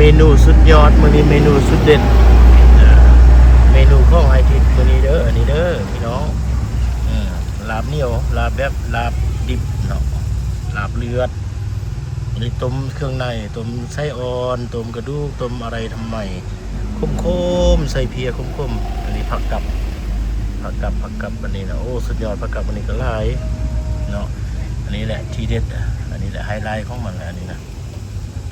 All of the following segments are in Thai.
เมนูสุดยอดมื้อนี้เมนูสุดเด็ดเมนูของไอทิศมื้อนี้เด้ออันนี้เด้อพี่น้องลาบเหนียวลาบแบบลาบดิบเนาะลาบเลือดอันนี้ต้มเครื่องในต้มไส้อ่อนต้มกระดูกต้มอะไรทำไมคมๆใส่เพียคมๆอันนี้ผักกับอันนี้นะโอ้สุดยอดผักกับอันนี้ก็หลายเนาะอันนี้แหละทีเด็ดอันนี้แหละไฮไลท์ของมันแหละอันนี้นะ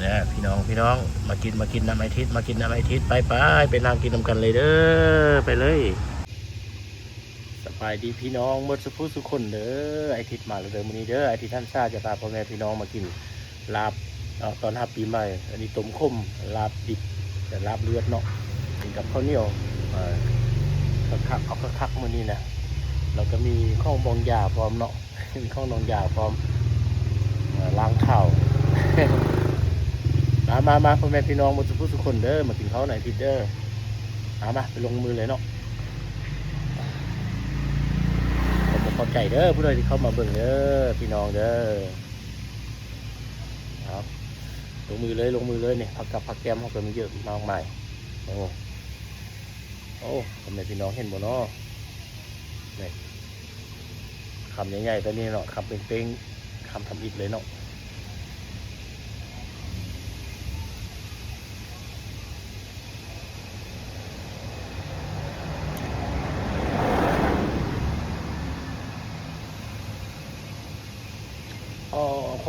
เนี่ยพี่น้องมากินน้ำไอทิศมากินน้ำไอทิศไปนั่งกินน้ำกันเลยเด้อไปเลยสบายดีพี่น้องหมดสุขคนเด้อไอทิศมาแล้วเด้อมื้อนี้เด้อไอทิศท่านซาจะพาพ่อแม่พี่น้องมากินลาบตอน5 ปีใหม่อันนี้ต้มข้มลาบดิบแต่ลาบเลือดเนาะกินกับข้าวเหนียวคักมื้อนี้นะเราก็มีข้าวบองยาพร้อมเนาะมีข้าวนองยาพร้อมล้างเท้า มาพ่อแม่พี่น้องหมดทุกคนเด้อมากินข้าวไหนทิศเด้อมาไปลงมือเลยเนาะผมขอบใจเด้อผู้ใดที่เข้ามาเบิ่งเด้อพี่น้องเด้อครับลงมือเลยเนี่ยผักแก้มเขาก็มีเยอะมากมายโอ้พ่อแม่พี่น้องเห็นบ่เนาะนี่คำใหญ่ๆตัวนี้เนาะคำเป้งๆคำทำอิฐเลยเนาะ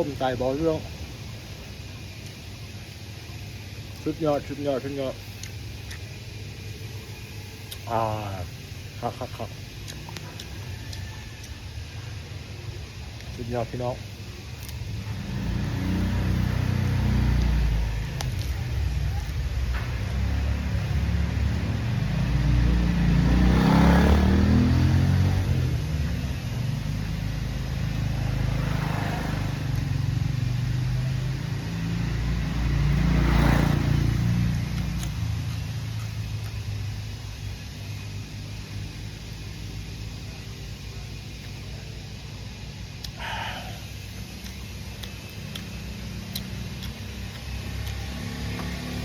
คมใจบอเรื่องสุดยอดครับสุดยอดพี่น้อง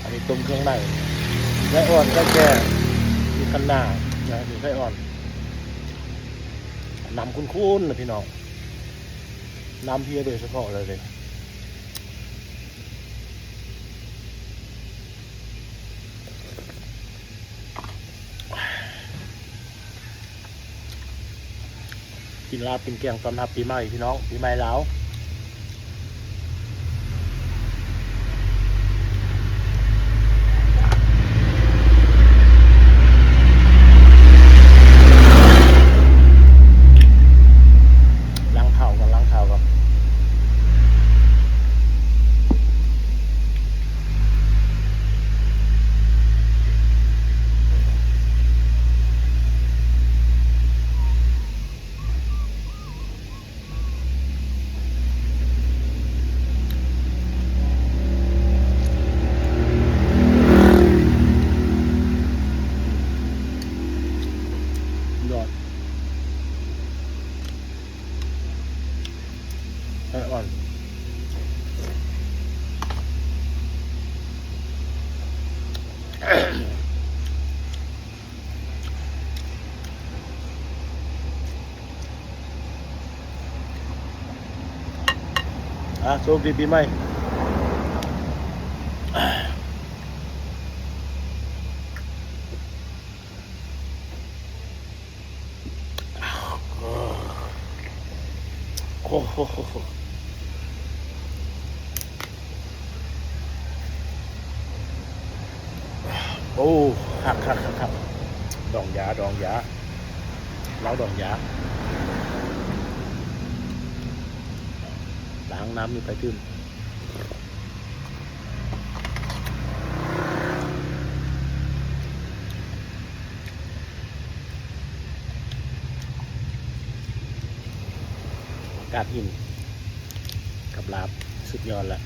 อันนี้ต้มเครื่องในไส้อ่อนไส้แก่มีขันหน้านะมีไส้อ่อนน้ำคุ้นๆนะพี่น้องน้ำเพียโดยเฉพาะเลยกินลาบกินแกงตอนรับปีใหม่พี่น้องปีใหม่แล้วล้างเท้ากันยอดไส้อ่อนโชคดีปีใหม่โอ้โหโอ้ครับดองยาแล้วดองยาล้างน้ำนี่ไปขึ้นกาดหินกับลาบสุดยอดละ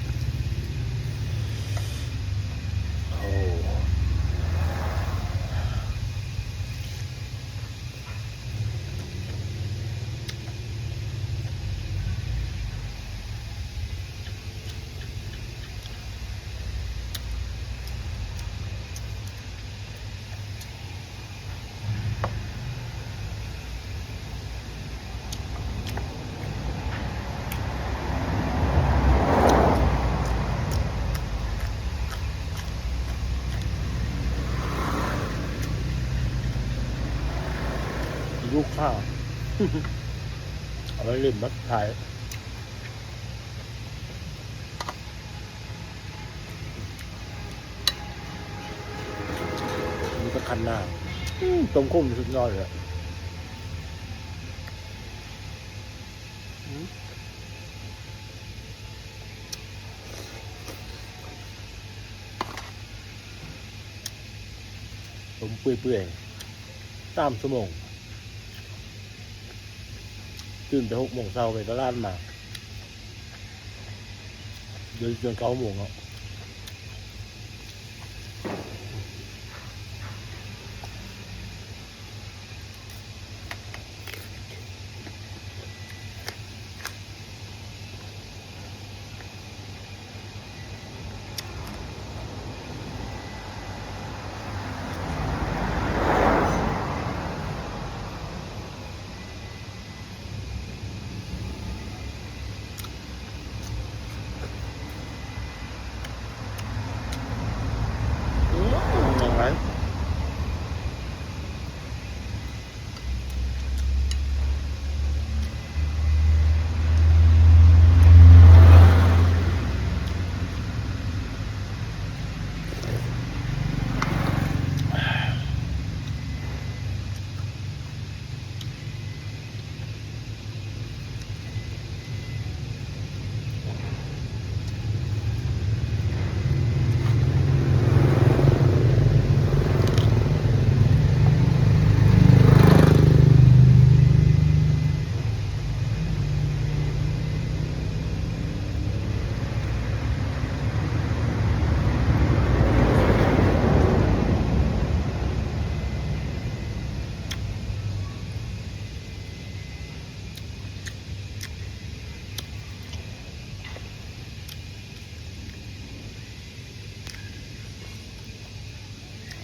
โอ้ ลูกค้า เอาไว้ลืมมัดขายมีตะคันหน้าตรงคุ้มสุดยอดเลยผมเปื่อยๆ3 ชั่วโมงตื่นแต่6 โมงเช้าไปตลาดมาเดินจน9 โมงแล้วอย่างไร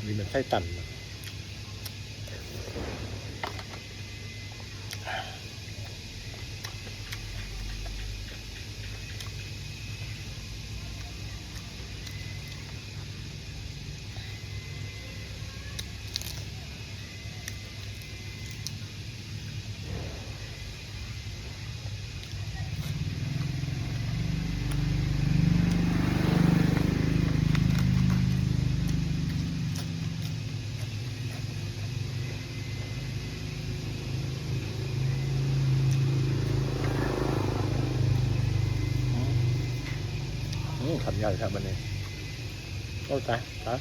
นี่มันไส้ตันขับใหญ่ครับมันนี้เข้าใจครับ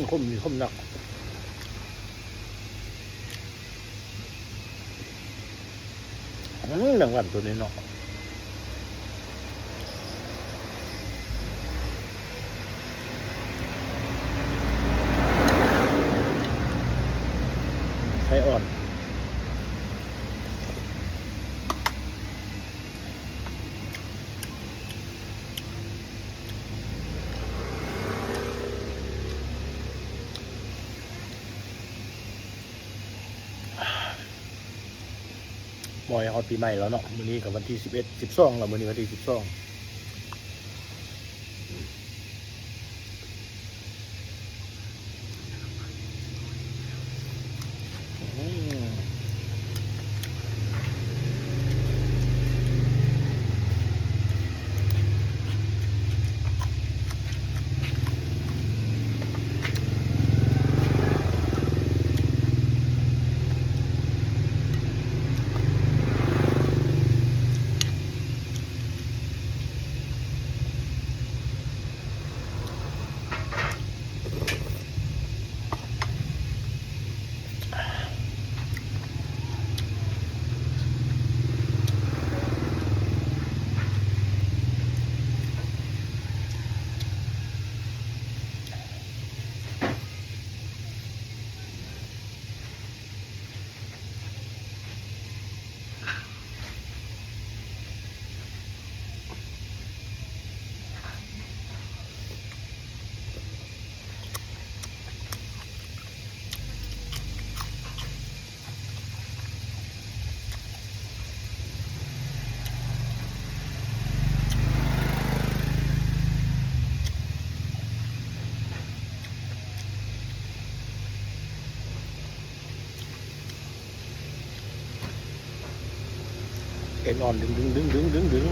คมมีคมหนักหนังวันตัวนี้เนาะไส้อ่อนมอยฮอตปีใหม่แล้วเนาะมื้อนี้กับวันที่11 12แล้วมื้อนี้วันที่12 เอ็นอ่อนดึงดึงดึงดึงดึงดึง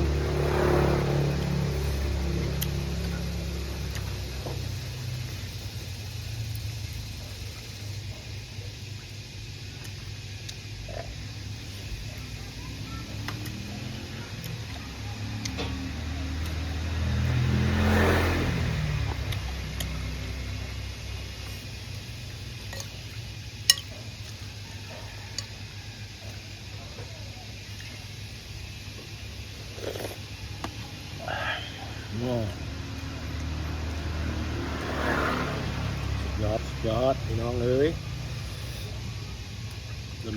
ยอดยอดพี่น้องเอ้ย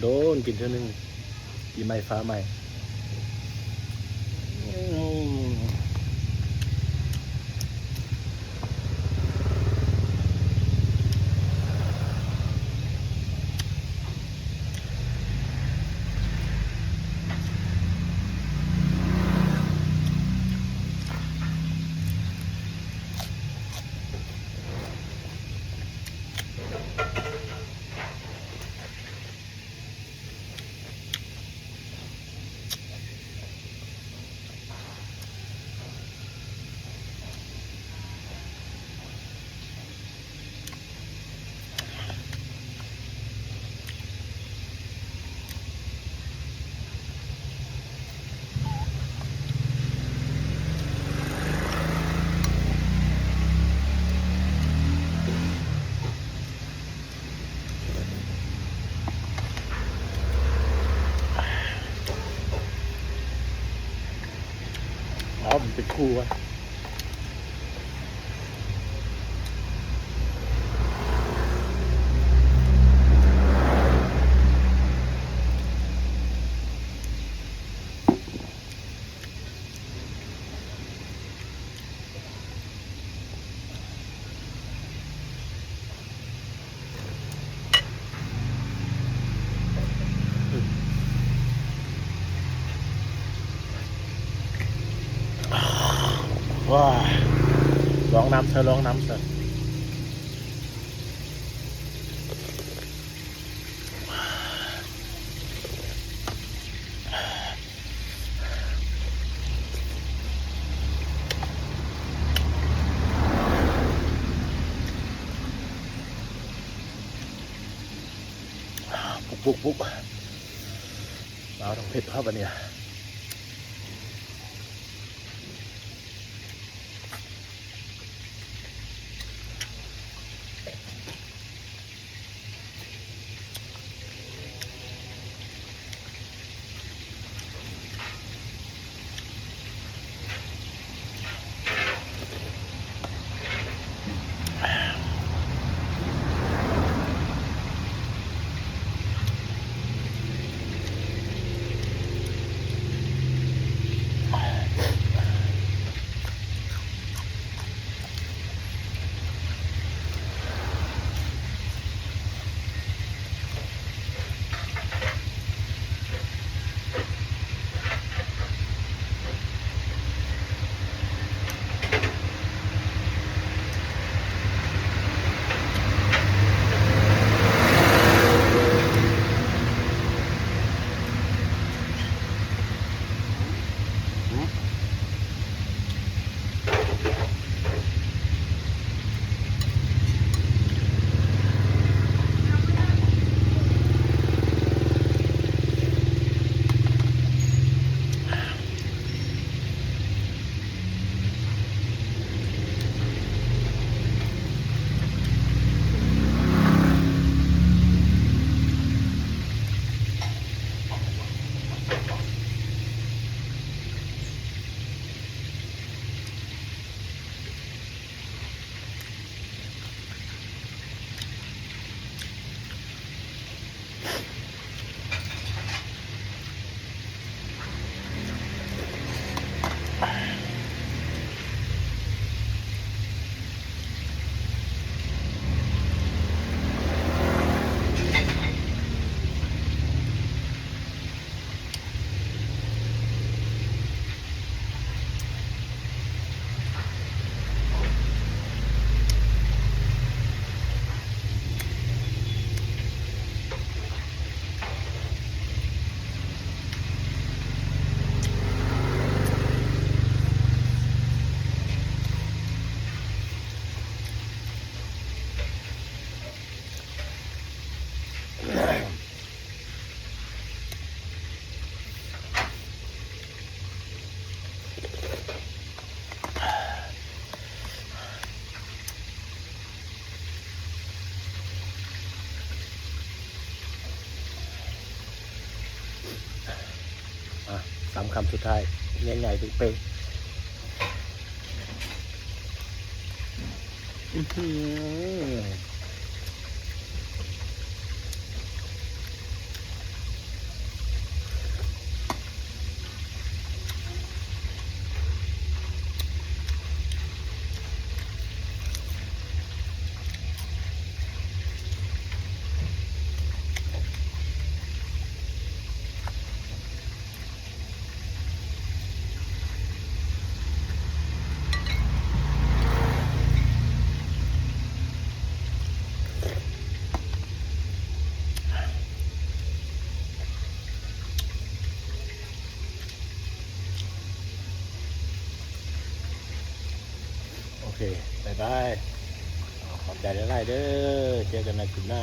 โดนกินเท่านึงปีใหม่ฟ้าใหม่มันเป็นคู่วะว้าลองน้ำเถอะลองน้ำเถอะปุ๊กเอาต้องเผ็ดเข้าไปเนี่ย สามคำสุดท้ายใหญ่ๆเป๊ะๆโอเคบายบายขอบใจหลายๆเด้อเจอกันในคลิปหน้า